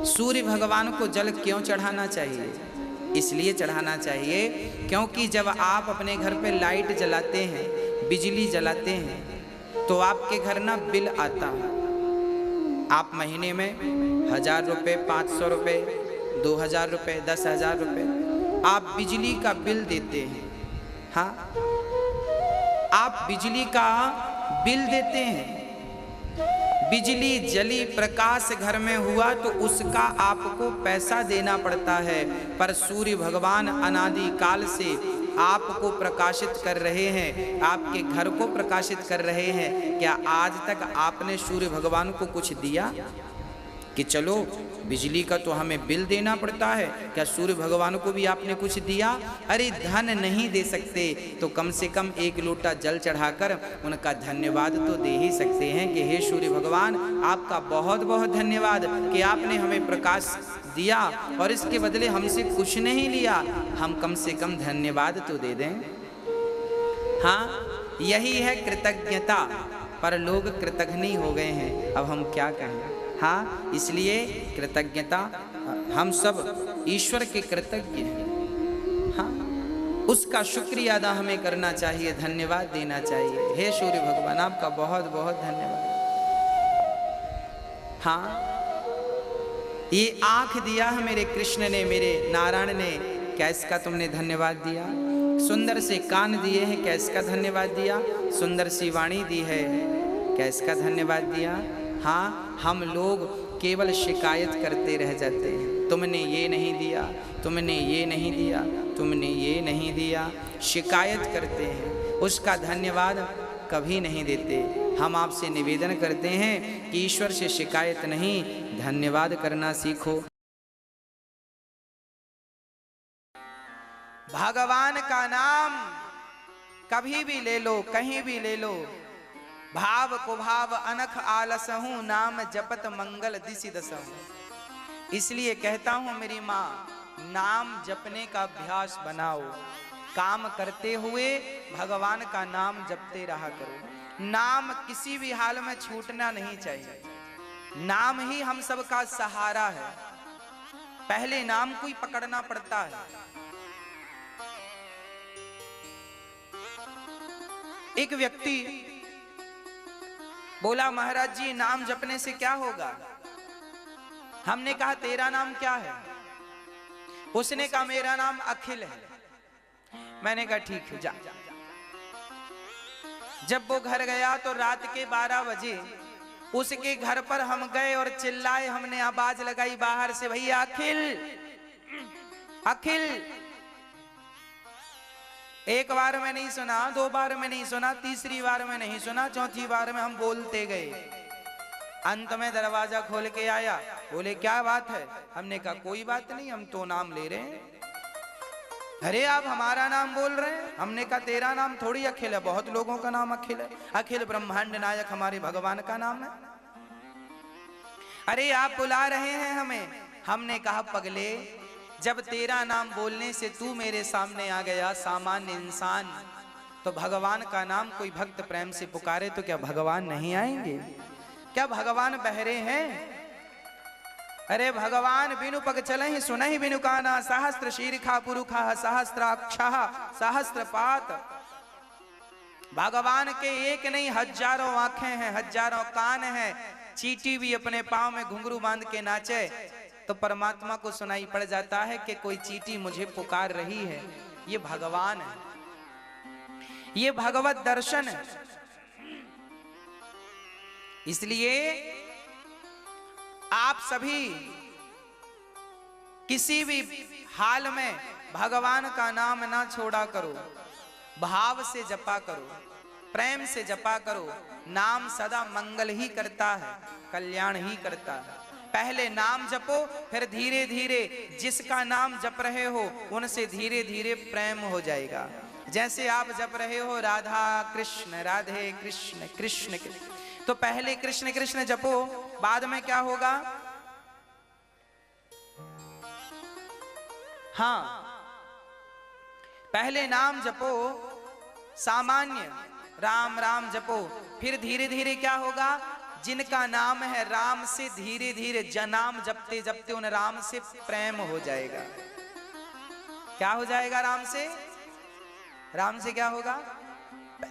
सूर्य भगवान को जल क्यों चढ़ाना चाहिए? इसलिए चढ़ाना चाहिए क्योंकि जब आप अपने घर पे लाइट जलाते हैं, बिजली जलाते हैं, तो आपके घर ना बिल आता है। आप महीने में 1000 रुपये, 500 रुपये, 2000 रुपये, 10,000 रुपये आप बिजली का बिल देते हैं। हाँ, आप बिजली का बिल देते हैं। बिजली जली, प्रकाश घर में हुआ तो उसका आपको पैसा देना पड़ता है। पर सूर्य भगवान अनादि काल से आपको प्रकाशित कर रहे हैं, आपके घर को प्रकाशित कर रहे हैं। क्या आज तक आपने सूर्य भगवान को कुछ दिया कि चलो बिजली का तो हमें बिल देना पड़ता है? क्या सूर्य भगवान को भी आपने कुछ दिया? अरे धन नहीं दे सकते तो कम से कम एक लोटा जल चढ़ाकर उनका धन्यवाद तो दे ही सकते हैं कि हे सूर्य भगवान, आपका बहुत बहुत धन्यवाद कि आपने हमें प्रकाश दिया और इसके बदले हमसे कुछ नहीं लिया। हम कम से कम धन्यवाद तो दे दें। हाँ, यही है कृतज्ञता। पर लोग कृतघ्न हो गए हैं, अब हम क्या कहें। हाँ, इसलिए कृतज्ञता, हम सब ईश्वर के कृतज्ञ हैं। हाँ, उसका शुक्रिया अदा हमें करना चाहिए, धन्यवाद देना चाहिए। हे सूर्य भगवान, आपका बहुत बहुत धन्यवाद। हाँ, ये आंख दिया है मेरे कृष्ण ने, मेरे नारायण ने, क्या इसका तुमने धन्यवाद दिया? सुंदर से कान दिए हैं, क्या इसका धन्यवाद दिया? सुंदर सी वाणी दी है, क्या इसका धन्यवाद दिया? हाँ, हम लोग केवल शिकायत करते रह जाते हैं। तुमने ये नहीं दिया, तुमने ये नहीं दिया, तुमने ये नहीं दिया, शिकायत करते हैं, उसका धन्यवाद कभी नहीं देते। हम आपसे निवेदन करते हैं कि ईश्वर से शिकायत नहीं, धन्यवाद करना सीखो। भगवान का नाम कभी भी ले लो, कहीं भी ले लो, भाव कुभाव अनख आलसहूं, नाम जपत मंगल दिसि दसहूं। इसलिए कहता हूं मेरी माँ, नाम जपने का अभ्यास बनाओ। काम करते हुए भगवान का नाम जपते रहा करो। नाम किसी भी हाल में छूटना नहीं चाहिए। नाम ही हम सबका सहारा है। पहले नाम को ही पकड़ना पड़ता है। एक व्यक्ति बोला, महाराज जी नाम जपने से क्या होगा? हमने कहा तेरा नाम क्या है? उसने कहा मेरा नाम अखिल है। मैंने कहा ठीक है, जा। जब वो घर गया तो रात के 12 बजे उसके घर पर हम गए और चिल्लाए, हमने आवाज लगाई बाहर से, भैया अखिल, अखिल। एक बार में नहीं सुना, 2 बार में नहीं सुना, तीसरी बार में नहीं सुना, चौथी बार में हम बोलते गए। अंत में दरवाजा खोल के आया, बोले क्या बात है? हमने कहा कोई बात नहीं, हम तो नाम ले रहे हैं। अरे आप हमारा नाम बोल रहे हैं? हमने कहा तेरा नाम थोड़ी अखिल है, बहुत लोगों का नाम अखिल है। अखिल ब्रह्मांड नायक हमारे भगवान का नाम है। अरे आप बुला रहे हैं हमें। हमने कहा पगले, जब तेरा नाम बोलने से तू मेरे सामने आ गया, सामान्य इंसान, तो भगवान का नाम कोई भक्त प्रेम से पुकारे तो क्या भगवान नहीं आएंगे? क्या भगवान बहरे हैं? अरे भगवान बिनु पग चलहि सुनहि बिनु काना, सहस्त्र शीर्षा पुरुखा सहस्त्राक्षः सहस्त्रपात। भगवान के एक नहीं हजारों आंखें हैं, हजारों कान हैं। चींटी भी अपने पांव में घुंघरू बांध के नाचे तो परमात्मा को सुनाई पड़ जाता है कि कोई चींटी मुझे पुकार रही है। ये भगवान है, ये भगवत दर्शन है। इसलिए आप सभी किसी भी हाल में भगवान का नाम ना छोड़ा करो, भाव से जपा करो, प्रेम से जपा करो। नाम सदा मंगल ही करता है, कल्याण ही करता है। पहले नाम जपो, फिर धीरे धीरे जिसका नाम जप रहे हो उनसे धीरे धीरे प्रेम हो जाएगा। जैसे आप जप रहे हो राधा कृष्ण, राधे कृष्ण, कृष्ण कृष्ण, तो पहले कृष्ण कृष्ण जपो, बाद में क्या होगा? हाँ, पहले नाम जपो सामान्य, राम राम जपो, फिर धीरे धीरे क्या होगा? जिनका नाम है राम से धीरे धीरे जनाम जपते जपते उन राम से प्रेम हो जाएगा। क्या हो जाएगा राम से? राम से क्या होगा?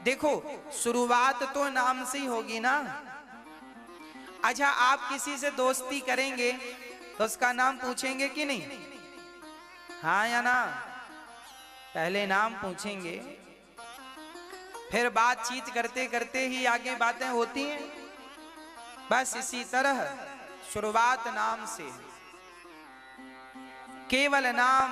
देखो शुरुआत तो नाम से ही होगी ना। अच्छा आप किसी से दोस्ती करेंगे तो उसका नाम पूछेंगे कि नहीं? हाँ या ना? पहले नाम पूछेंगे, फिर बातचीत करते करते ही आगे बातें होती हैं। बस इसी तरह शुरुआत नाम से। केवल नाम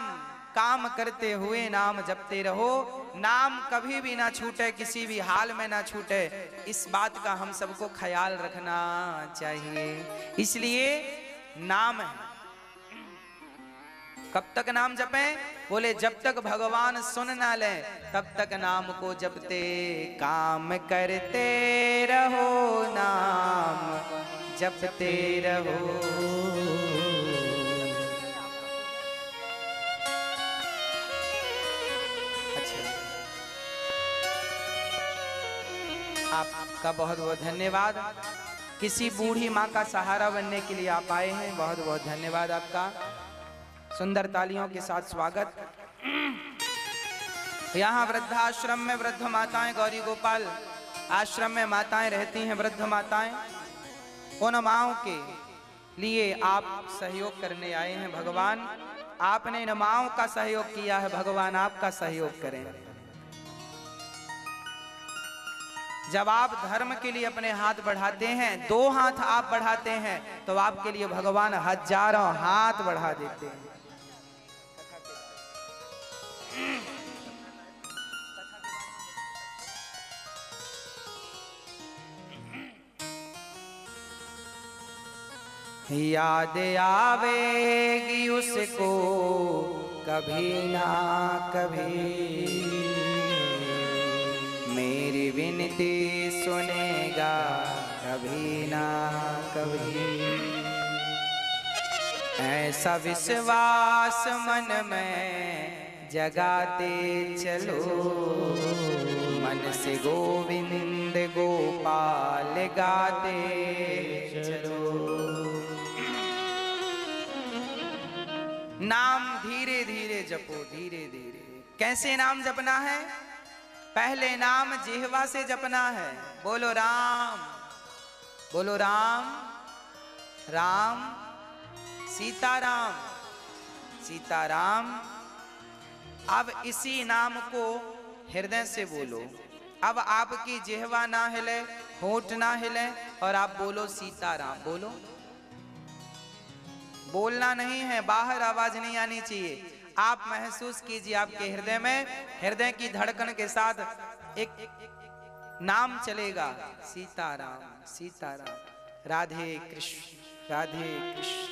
काम करते हुए नाम जपते रहो, नाम कभी भी ना छूटे, किसी भी हाल में ना छूटे। इस बात का हम सबको ख्याल रखना चाहिए। इसलिए नाम है। कब तक नाम जपें? बोले जब तक भगवान सुन ना ले तब तक नाम को जपते काम करते रहो, नाम जपते रहो। अच्छा, आपका बहुत बहुत धन्यवाद। किसी बूढ़ी माँ का सहारा बनने के लिए आप आए हैं, बहुत बहुत धन्यवाद आपका। सुंदर तालियों के साथ स्वागत। यहाँ वृद्धाश्रम में वृद्ध माताएं, गौरी गोपाल आश्रम में माताएं रहती हैं, वृद्ध माताएं। उन माओं के लिए आप सहयोग करने आए हैं। भगवान आपने इन माओं का सहयोग किया है, भगवान आपका सहयोग करें। जब आप धर्म के लिए अपने हाथ बढ़ाते हैं, 2 हाथ आप बढ़ाते हैं, तो आपके लिए भगवान हजारों हाथ बढ़ा देते हैं। याद आवेगी उसको कभी ना कभी, मेरी विनती सुनेगा कभी ना कभी। ऐसा विश्वास मन में जगाते चलो, मन से गोविंद गोपाल गाते चलो। नाम धीरे धीरे जपो, धीरे धीरे। कैसे नाम जपना है? पहले नाम जिह्वा से जपना है। बोलो राम, बोलो राम, राम सीताराम, सीताराम। अब इसी नाम को हृदय से बोलो। अब आपकी जिह्वा ना हिले, होंठ ना हिले, और आप बोलो सीताराम। बोलो, बोलना नहीं है, बाहर आवाज नहीं आनी चाहिए। आप महसूस कीजिए आपके हृदय में, हृदय की धड़कन के साथ एक नाम चलेगा, सीताराम, सीताराम। राधे कृष्ण, राधे कृष्ण,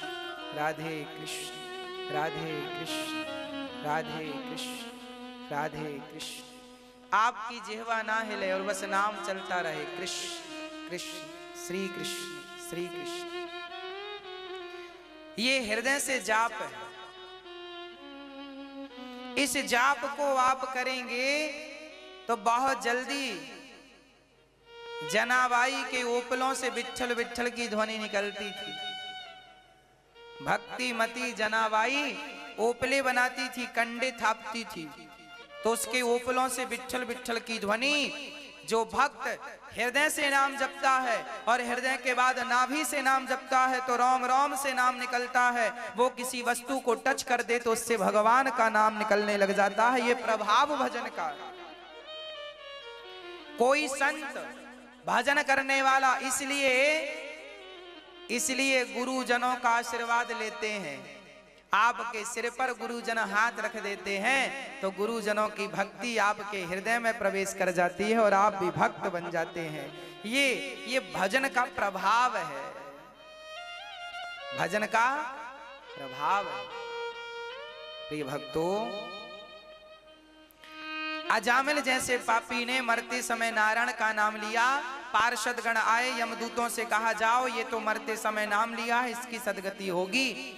राधे कृष्ण, राधे कृष्ण, राधे कृष्ण, राधे कृष्ण। आपकी जिह्वा ना हिले और बस नाम चलता रहे, कृष्ण कृष्ण, श्री कृष्ण, श्री कृष्ण। ये हृदय से जाप है। इस जाप को आप करेंगे तो बहुत जल्दी जनाबाई के ओपलों से विट्ठल विट्ठल की ध्वनि निकलती थी। भक्ति मती जनाबाई ओपले बनाती थी, कंडे थापती थी, तो उसके ओपलों से विट्ठल विट्ठल की ध्वनि। जो भक्त हृदय से नाम जपता है और हृदय के बाद नाभि से नाम जपता है तो रोम रोम से नाम निकलता है। वो किसी वस्तु को टच कर दे तो उससे भगवान का नाम निकलने लग जाता है। ये प्रभाव भजन का। कोई संत भजन करने वाला इसलिए गुरुजनों का आशीर्वाद लेते हैं। आपके सिर पर गुरुजन हाथ रख देते हैं तो गुरुजनों की भक्ति आपके हृदय में प्रवेश कर जाती है और आप भी भक्त बन जाते हैं। ये भजन का प्रभाव है, भजन का प्रभाव है। प्रिय भक्तों, अजामिल जैसे पापी ने मरते समय नारायण का नाम लिया। पार्षद गण आए, यमदूतों से कहा जाओ ये तो मरते समय नाम लिया है, इसकी सदगति होगी।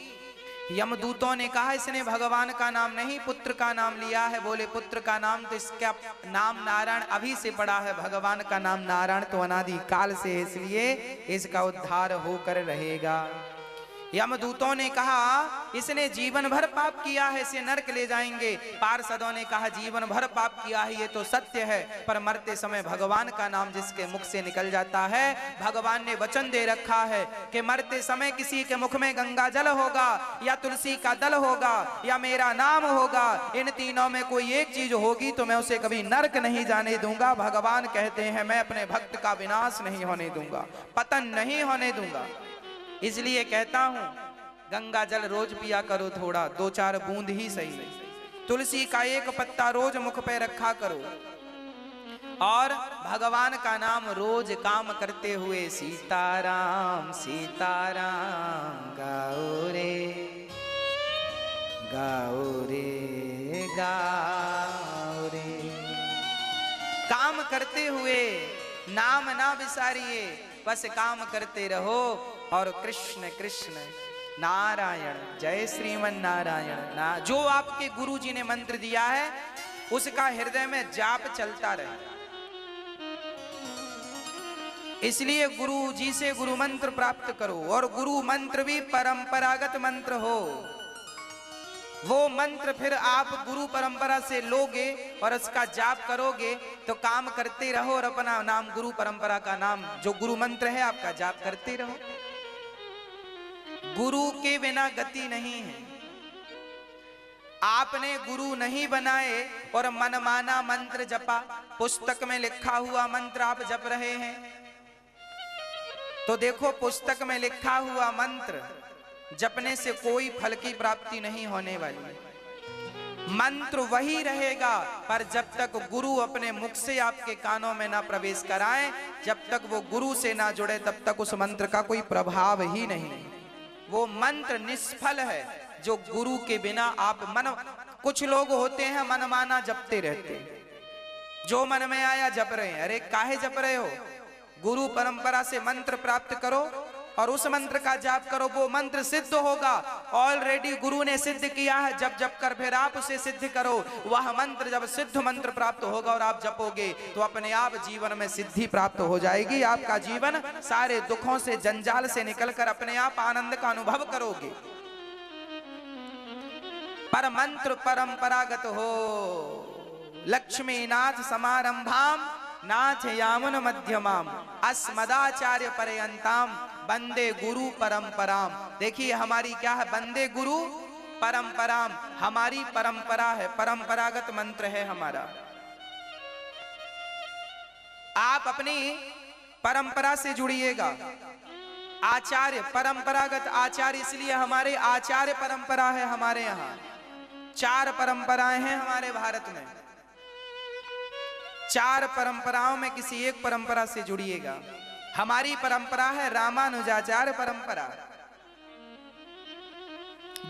यमदूतों ने कहा इसने भगवान का नाम नहीं पुत्र का नाम लिया है। बोले पुत्र का नाम तो इसका नाम नारायण अभी से पड़ा है, भगवान का नाम नारायण तो अनादि काल से है, इसलिए इसका उद्धार होकर रहेगा। यमदूतों ने कहा इसने जीवन भर पाप किया है, इसे नरक ले जाएंगे। पार्षदों ने कहा जीवन भर पाप किया है ये तो सत्य है, पर मरते समय भगवान का नाम जिसके मुख से निकल जाता है, भगवान ने वचन दे रखा है कि मरते समय किसी के मुख में गंगा जल होगा या तुलसी का दल होगा या मेरा नाम होगा, इन तीनों में कोई एक चीज होगी तो मैं उसे कभी नरक नहीं जाने दूंगा। भगवान कहते हैं मैं अपने भक्त का विनाश नहीं होने दूंगा, पतन नहीं होने दूंगा। इसलिए कहता हूं गंगा जल रोज पिया करो, थोड़ा 2-4 बूंद ही सही। तुलसी का एक पत्ता रोज मुख पे रखा करो और भगवान का नाम रोज काम करते हुए सीताराम सीताराम गाओ रे गाओ रे गाओ रे। काम करते हुए नाम ना विसारिए, बस काम करते रहो और कृष्ण कृष्ण नारायण जय श्रीमन नारायण ना जो आपके गुरु जी ने मंत्र दिया है उसका हृदय में जाप चलता रहे। इसलिए गुरु जी से गुरु मंत्र प्राप्त करो और गुरु मंत्र भी परंपरागत मंत्र हो। वो मंत्र फिर आप गुरु परंपरा से लोगे और उसका जाप करोगे तो काम करते रहो और अपना नाम गुरु परंपरा का नाम जो गुरु मंत्र है आपका जाप करते रहो। गुरु के बिना गति नहीं है। आपने गुरु नहीं बनाए और मनमाना मंत्र जपा, पुस्तक में लिखा हुआ मंत्र आप जप रहे हैं तो देखो पुस्तक में लिखा हुआ मंत्र जपने से कोई फल की प्राप्ति नहीं होने वाली। मंत्र वही रहेगा, पर जब तक गुरु अपने मुख से आपके कानों में ना प्रवेश कराए, जब तक वो गुरु से ना जुड़े, तब तक उस मंत्र का कोई प्रभाव ही नहीं। वो मंत्र निष्फल है जो गुरु के बिना आप कुछ लोग होते हैं मनमाना जपते रहते हैं, जो मन में आया जप रहे हैं। अरे काहे जप रहे हो? गुरु परंपरा से मंत्र प्राप्त करो और उस मंत्र का जाप करो, वो मंत्र सिद्ध होगा। ऑलरेडी गुरु ने सिद्ध किया है, जब जप कर फिर आप उसे सिद्ध करो। वह मंत्र जब सिद्ध मंत्र प्राप्त होगा और आप जपोगे तो अपने आप जीवन में सिद्धि प्राप्त हो जाएगी। आपका जीवन सारे दुखों से जंजाल से निकलकर अपने आप आनंद का अनुभव करोगे। पर मंत्र परंपरागत हो। लक्ष्मी नाथ समारंभाम नाथ यामुन मध्यमाम अस्मदाचार्य पर्यंताम बंदे गुरु परंपराम। देखिए हमारी क्या है? बंदे गुरु परंपराम, हमारी परंपरा है, परंपरागत मंत्र है हमारा। आप अपनी परंपरा से जुड़िएगा। आचार्य परंपरागत आचार्य, इसलिए हमारे आचार्य परंपरा है। हमारे यहाँ 4 परंपराएं हैं हमारे भारत में। 4 परंपराओं में किसी एक परंपरा से जुड़िएगा। हमारी परंपरा है रामानुजाचार्य परंपरा।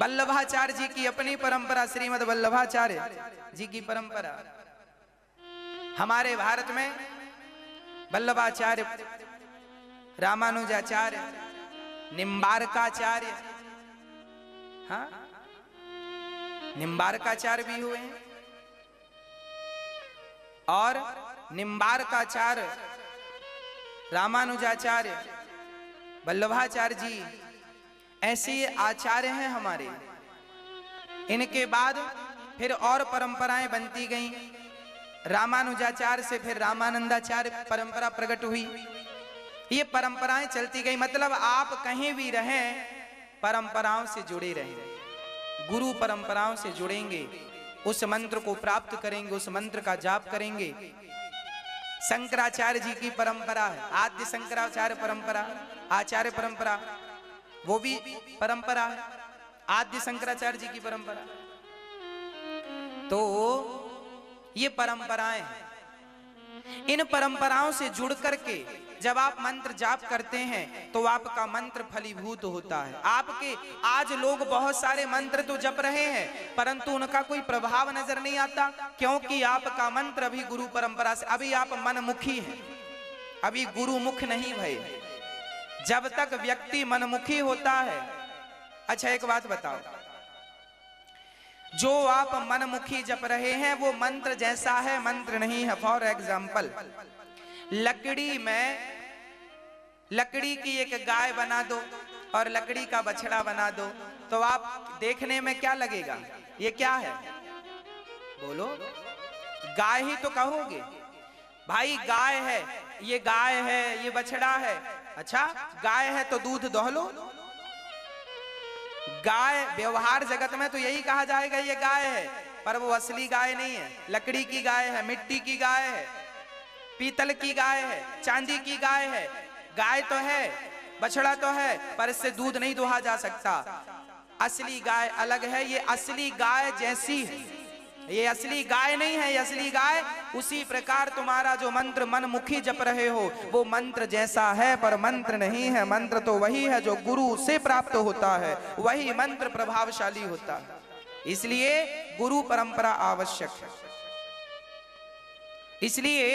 वल्लभाचार्य जी की अपनी परंपरा, श्रीमद वल्लभाचार्य जी की परंपरा। हमारे भारत में वल्लभाचार्य, रामानुजाचार्य, निम्बारकाचार्य, हाँ निम्बारकाचार्य भी हुए हैं और निम्बारकाचार्य, रामानुजाचार्य, वल्लभाचार्य जी ऐसे आचार्य हैं हमारे। इनके बाद फिर और परंपराएं बनती गईं। रामानुजाचार्य से फिर रामानंदाचार्य परंपरा प्रकट हुई। ये परंपराएं चलती गई। मतलब आप कहीं भी रहें, परंपराओं से जुड़े रहें। गुरु परंपराओं से जुड़ेंगे, उस मंत्र को प्राप्त करेंगे, उस मंत्र का जाप करेंगे। शंकराचार्य जी की परंपरा है, आद्य शंकराचार्य परंपरा, आचार्य परंपरा, वो भी परंपरा है, आद्य शंकराचार्य जी की परंपरा। तो ये परंपराएं हैं। इन परंपराओं से जुड़ करके जब आप मंत्र जाप करते हैं तो आपका मंत्र फलीभूत होता है। आपके आज लोग बहुत सारे मंत्र तो जप रहे हैं परंतु उनका कोई प्रभाव नजर नहीं आता, क्योंकि आपका मंत्र अभी गुरु परंपरा से, अभी आप मनमुखी हैं, अभी गुरुमुख नहीं भये। जब तक व्यक्ति मनमुखी होता है। अच्छा एक बात बताओ, जो आप मनमुखी जप रहे हैं वो मंत्र जैसा है, मंत्र नहीं है। फॉर एग्जाम्पल, लकड़ी की एक गाय बना दो और लकड़ी का बछड़ा बना दो, तो आप देखने में क्या लगेगा? ये क्या है? बोलो, गाय ही तो कहोगे भाई, गाय है, ये गाय है, ये बछड़ा है। अच्छा, गाय है तो दूध दोह लो। गाय व्यवहार जगत में तो यही कहा जाएगा ये गाय है, पर वो असली गाय नहीं है। लकड़ी की गाय है, मिट्टी की गाय है, पीतल की गाय है, चांदी की गाय है। गाय तो है, बछड़ा तो है, पर इससे दूध नहीं दुहा जा सकता। असली गाय अलग है, ये असली गाय जैसी है, ये असली गाय नहीं है, ये असली गाय। उसी प्रकार तुम्हारा जो मंत्र मनमुखी जप रहे हो वो मंत्र जैसा है, पर मंत्र नहीं है। मंत्र तो वही है जो गुरु से प्राप्त होता है, वही मंत्र प्रभावशाली होता है। इसलिए गुरु परंपरा आवश्यक है। इसलिए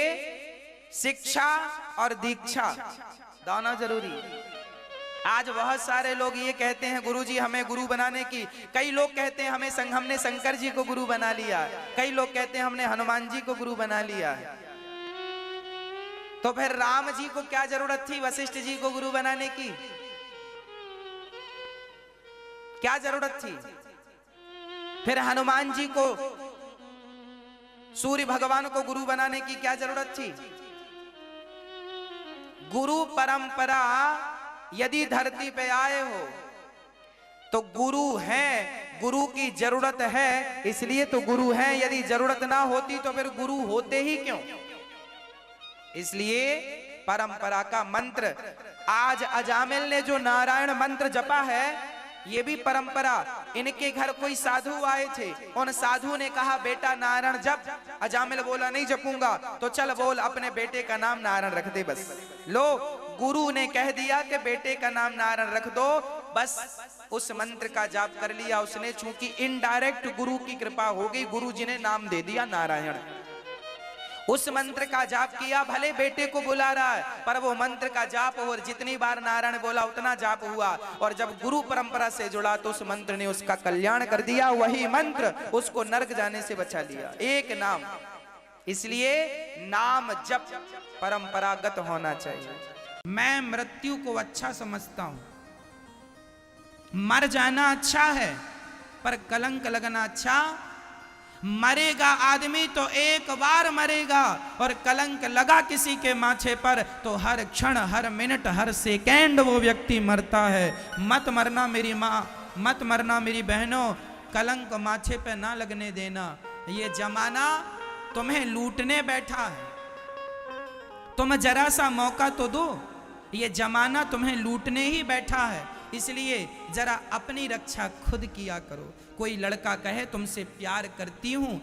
शिक्षा और दीक्षा दोनों जरूरी। आज बहुत सारे लोग ये कहते हैं गुरुजी हमें गुरु बनाने की, कई लोग कहते हैं हमने शंकर जी को गुरु बना लिया, कई लोग कहते हैं हमने हनुमान जी को गुरु बना लिया। तो फिर राम जी को क्या जरूरत थी वशिष्ठ जी को गुरु बनाने की? क्या जरूरत थी? फिर हनुमान जी को, सूर्य भगवान को गुरु बनाने की क्या जरूरत थी? गुरु परंपरा यदि धरती पे आए हो तो गुरु है, गुरु की जरूरत है, इसलिए तो गुरु है। यदि जरूरत ना होती तो फिर गुरु होते ही क्यों? इसलिए परंपरा का मंत्र, आज अजामिल ने जो नारायण मंत्र जपा है ये भी परंपरा। इनके घर कोई साधु आए थे, उन साधु ने कहा बेटा नारायण जप। अजामिल बोला नहीं जपूंगा, तो चल बोल अपने बेटे का नाम नारायण रख दे बस। लो, गुरु ने कह दिया कि बेटे का नाम नारायण रख दो, बस उस मंत्र का जाप कर लिया उसने। चूंकि इनडायरेक्ट गुरु की कृपा हो गई, गुरु जी ने नाम दे दिया नारायण। उस मंत्र का जाप किया, भले बेटे को बुला रहा है पर वो मंत्र का जाप, और जितनी बार नारायण बोला उतना जाप हुआ। और जब गुरु परंपरा से जुड़ा तो उस मंत्र ने उसका कल्याण कर दिया। वही मंत्र उसको नरक जाने से बचा लिया, एक नाम। इसलिए नाम जप परंपरागत होना चाहिए। मैं मृत्यु को अच्छा समझता हूं, मर जाना अच्छा है पर कलंक लगना अच्छा। मरेगा आदमी तो एक बार मरेगा, और कलंक लगा किसी के माथे पर तो हर क्षण, हर मिनट, हर सेकंड वो व्यक्ति मरता है। मत मरना मेरी माँ, मत मरना मेरी बहनों, कलंक माथे पे ना लगने देना। ये जमाना तुम्हें लूटने बैठा है, तुम जरा सा मौका तो दो। ये जमाना तुम्हें लूटने ही बैठा है, इसलिए जरा अपनी रक्षा खुद किया करो। कोई लड़का कहे तुमसे प्यार करती हूं,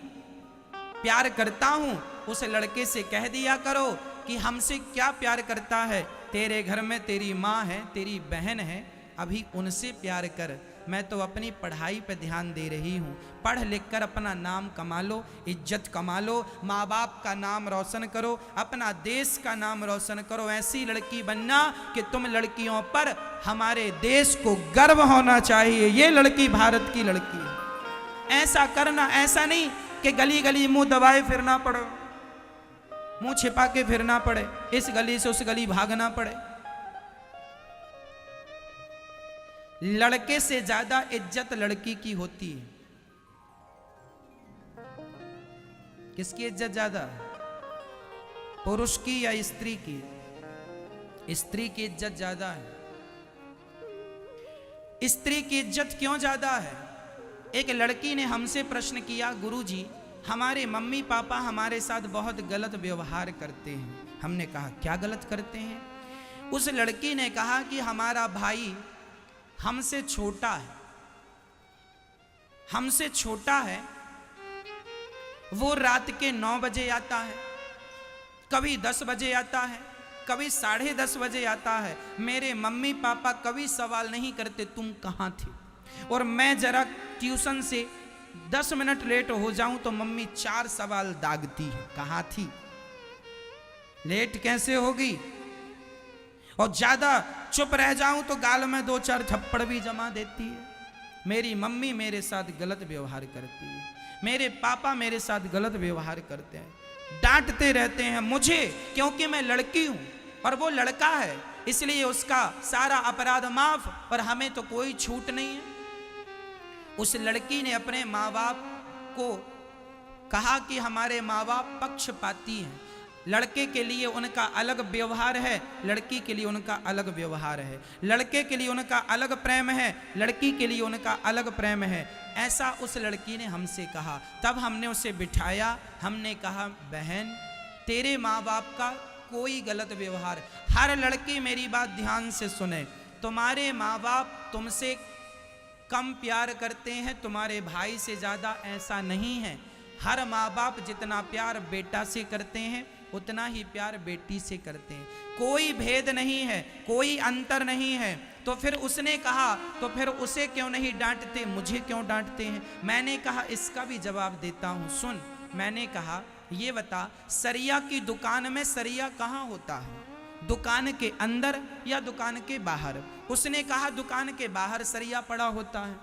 प्यार करता हूं, उस लड़के से कह दिया करो कि हमसे क्या प्यार करता है, तेरे घर में तेरी माँ है, तेरी बहन है, अभी उनसे प्यार कर। मैं तो अपनी पढ़ाई पे ध्यान दे रही हूँ। पढ़ लिख कर अपना नाम कमा लो, इज्जत कमा लो, माँ बाप का नाम रोशन करो, अपना देश का नाम रोशन करो। ऐसी लड़की बनना कि तुम लड़कियों पर हमारे देश को गर्व होना चाहिए, ये लड़की भारत की लड़की है। ऐसा करना, ऐसा नहीं कि गली गली मुंह दबाए फिरना पड़े, मुंह छिपा के फिरना पड़े, इस गली से उस गली भागना पड़े। लड़के से ज्यादा इज्जत लड़की की होती है। किसकी इज्जत ज्यादा? पुरुष की या स्त्री की? स्त्री की इज्जत ज्यादा है। स्त्री की इज्जत क्यों ज्यादा है? एक लड़की ने हमसे प्रश्न किया, गुरुजी हमारे मम्मी पापा हमारे साथ बहुत गलत व्यवहार करते हैं। हमने कहा क्या गलत करते हैं? उस लड़की ने कहा कि हमारा भाई हमसे छोटा है, हमसे छोटा है, वो रात के 9 बजे आता है, कभी 10 बजे आता है, कभी 10:30 बजे आता है। मेरे मम्मी पापा कभी सवाल नहीं करते तुम कहाँ थे, और मैं जरा ट्यूशन से 10 मिनट लेट हो जाऊं तो मम्मी 4 सवाल दागती है, कहाँ थी, लेट कैसे होगी, और ज्यादा चुप रह जाऊं तो गाल में 2-4 थप्पड़ भी जमा देती है। मेरी मम्मी मेरे साथ गलत व्यवहार करती है, मेरे पापा मेरे साथ गलत व्यवहार करते हैं, डांटते रहते हैं मुझे, क्योंकि मैं लड़की हूं और वो लड़का है, इसलिए उसका सारा अपराध माफ और हमें तो कोई छूट नहीं है। उस लड़की ने अपने माँ बाप को कहा कि हमारे माँ बाप पक्षपाती हैं, लड़के के लिए उनका अलग व्यवहार है, लड़की के लिए उनका अलग व्यवहार है, लड़के के लिए उनका अलग प्रेम है, लड़की के लिए उनका अलग प्रेम है, ऐसा उस लड़की ने हमसे कहा। तब हमने उसे बिठाया, हमने कहा बहन तेरे माँ बाप का कोई गलत व्यवहार, हर लड़की मेरी बात ध्यान से सुने, तुम्हारे माँ बाप तुमसे कम प्यार करते हैं तुम्हारे भाई से ज़्यादा, ऐसा नहीं है। हर माँ बाप जितना प्यार बेटा से करते हैं उतना ही प्यार बेटी से करते हैं, कोई भेद नहीं है, कोई अंतर नहीं है। तो फिर उसने कहा तो फिर उसे क्यों नहीं डांटते, मुझे क्यों डांटते हैं? मैंने कहा इसका भी जवाब देता हूँ, सुन। मैंने कहा ये बता, सरिया की दुकान में सरिया कहाँ होता है, दुकान के अंदर या दुकान के बाहर? उसने कहा दुकान के बाहर सरिया पड़ा होता है।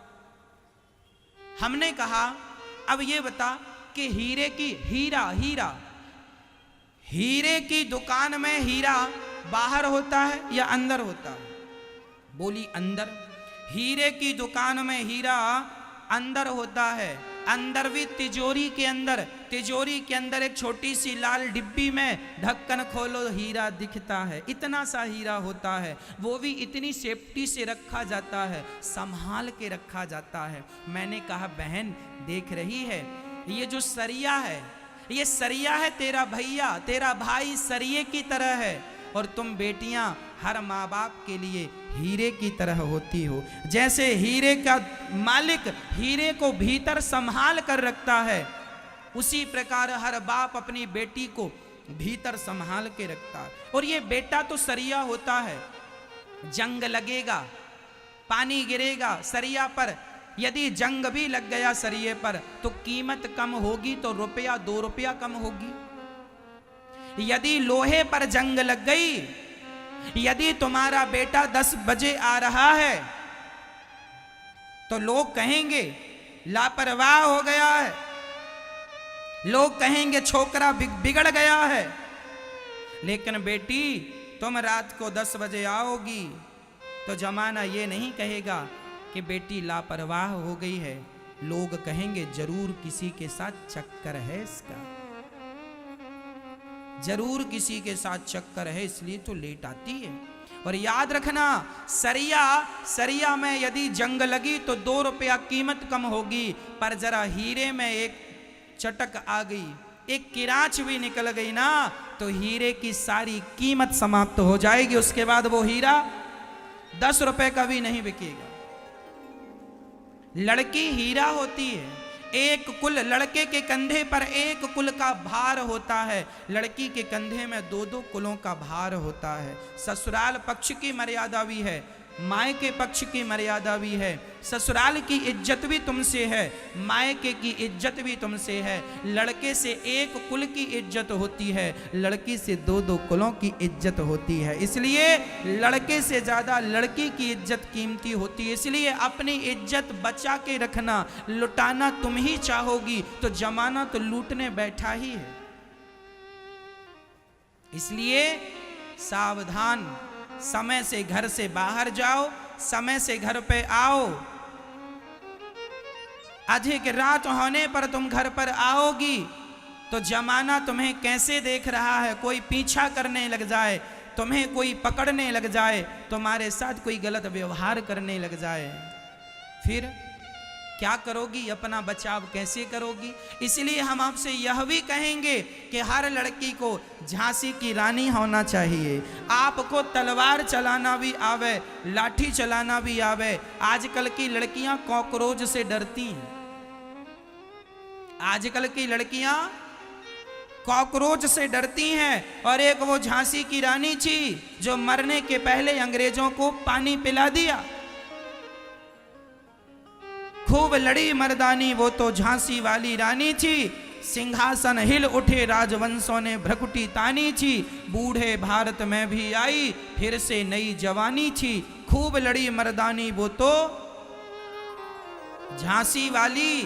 हमने कहा अब ये बता कि हीरे की हीरे की दुकान में हीरा बाहर होता है या अंदर होता है? बोली अंदर। हीरे की दुकान में हीरा अंदर होता है, अंदर भी तिजोरी के अंदर एक छोटी सी लाल डिब्बी में ढक्कन खोलो हीरा दिखता है, इतना सा हीरा होता है, वो भी इतनी सेफ्टी से रखा जाता है, संभाल के रखा जाता है। मैंने कहा बहन देख रही है, ये जो सरिया है ये सरिया है, तेरा भैया तेरा भाई सरिये की तरह है, और तुम बेटियां हर माँ बाप के लिए हीरे की तरह होती हो। जैसे हीरे का मालिक हीरे को भीतर संभाल कर रखता है, उसी प्रकार हर बाप अपनी बेटी को भीतर संभाल के रखता है। और ये बेटा तो सरिया होता है, जंग लगेगा, पानी गिरेगा सरिया पर, यदि जंग भी लग गया सरिये पर तो कीमत कम होगी, तो रुपया 2 रुपया कम होगी। यदि लोहे पर जंग लग गई, यदि तुम्हारा बेटा 10 बजे आ रहा है तो लोग कहेंगे लापरवाह हो गया है, लोग कहेंगे छोकरा बिगड़ गया है। लेकिन बेटी तुम रात को 10 बजे आओगी तो जमाना ये नहीं कहेगा कि बेटी लापरवाह हो गई है, लोग कहेंगे जरूर किसी के साथ चक्कर है इसका, जरूर किसी के साथ चक्कर है इसलिए तो लेट आती है। और याद रखना सरिया में यदि जंग लगी तो 2 रुपया कीमत कम होगी, पर जरा हीरे में एक चटक आ गई, एक किराच भी निकल गई ना, तो हीरे की सारी कीमत समाप्त हो जाएगी। उसके बाद वो हीरा 10 रुपए का भी नहीं बिकेगा। लड़की हीरा होती है, एक कुल, लड़के के कंधे पर एक कुल का भार होता है, लड़की के कंधे में 2-2 कुलों का भार होता है। ससुराल पक्ष की मर्यादा भी है, मायके पक्ष की मर्यादा भी है। ससुराल की इज्जत भी तुमसे है, मायके की इज्जत भी तुमसे है। लड़के से एक कुल की इज्जत होती है, लड़की से 2-2 कुलों की इज्जत होती है। इसलिए लड़के से ज़्यादा लड़की की इज्जत कीमती होती है। इसलिए अपनी इज्जत बचा के रखना, लुटाना तुम ही चाहोगी तो जमाना तो लूटने बैठा ही है। इसलिए सावधान, समय से घर से बाहर जाओ, समय से घर पे आओ। अधिक रात होने पर तुम घर पर आओगी तो जमाना तुम्हें कैसे देख रहा है, कोई पीछा करने लग जाए, तुम्हें कोई पकड़ने लग जाए, तुम्हारे साथ कोई गलत व्यवहार करने लग जाए, फिर क्या करोगी, अपना बचाव कैसे करोगी? इसलिए हम आपसे यह भी कहेंगे कि हर लड़की को झांसी की रानी होना चाहिए। आपको तलवार चलाना भी आवे, लाठी चलाना भी आवे। आजकल की लड़कियां कॉकरोच से डरती हैं, आजकल की लड़कियां कॉकरोच से डरती हैं। और एक वो झांसी की रानी थी जो मरने के पहले अंग्रेजों को पानी पिला दिया। खूब लड़ी मर्दानी वो तो झांसी वाली रानी थी, सिंहासन हिल उठे राजवंशों ने भ्रकुटी तानी थी। बूढ़े भारत में भी आई फिर से नई जवानी थी, खूब लड़ी मर्दानी वो तो झांसी वाली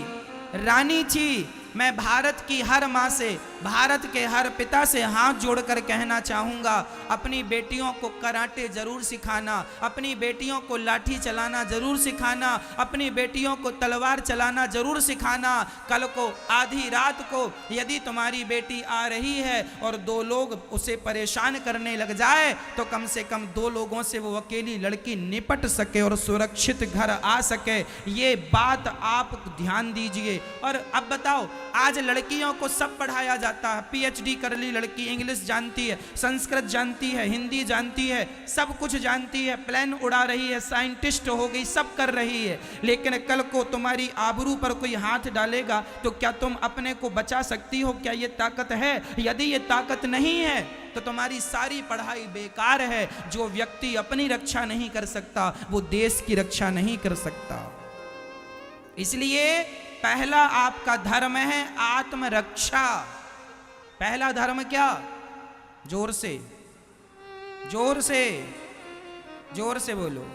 रानी थी। मैं भारत की हर माँ से, भारत के हर पिता से हाथ जोड़कर कहना चाहूँगा, अपनी बेटियों को कराटे जरूर सिखाना, अपनी बेटियों को लाठी चलाना जरूर सिखाना, अपनी बेटियों को तलवार चलाना जरूर सिखाना। कल को आधी रात को यदि तुम्हारी बेटी आ रही है और दो लोग उसे परेशान करने लग जाए तो कम से कम दो लोगों से वो अकेली लड़की निपट सके और सुरक्षित घर आ सके। ये बात आप ध्यान दीजिए। और अब बताओ, आज लड़कियों को सब पढ़ाया जाता है, पीएचडी कर ली लड़की, इंग्लिश जानती है, संस्कृत जानती है, हिंदी जानती है, सब कुछ जानती है, प्लेन उड़ा रही है, साइंटिस्ट हो गई, सब कर रही है। लेकिन कल को तुम्हारी आबरू पर कोई हाथ डालेगा तो क्या तुम अपने को बचा सकती हो? क्या ये ताकत है? यदि ये ताकत नहीं है तो तुम्हारी सारी पढ़ाई बेकार है। जो व्यक्ति अपनी रक्षा नहीं कर सकता वो देश की रक्षा नहीं कर सकता। इसलिए पहला आपका धर्म है आत्मरक्षा। पहला धर्म क्या? जोर से, जोर से, जोर से बोलो।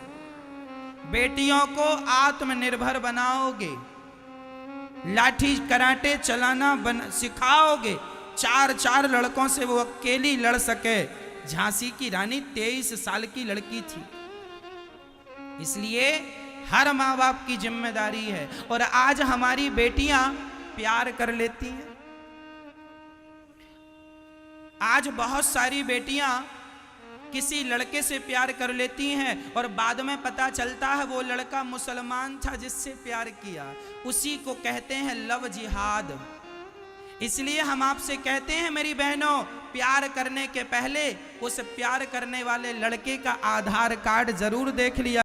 बेटियों को आत्मनिर्भर बनाओगे, लाठी कराटे चलाना सिखाओगे, चार चार लड़कों से वो अकेली लड़ सके। झांसी की रानी 23 साल की लड़की थी। इसलिए हर माँ बाप की जिम्मेदारी है। और आज हमारी बेटियां प्यार कर लेती हैं। आज बहुत सारी बेटियां किसी लड़के से प्यार कर लेती हैं और बाद में पता चलता है वो लड़का मुसलमान था जिससे प्यार किया। उसी को कहते हैं लव जिहाद। इसलिए हम आपसे कहते हैं मेरी बहनों, प्यार करने के पहले उस प्यार करने वाले लड़के का आधार कार्ड जरूर देख लिया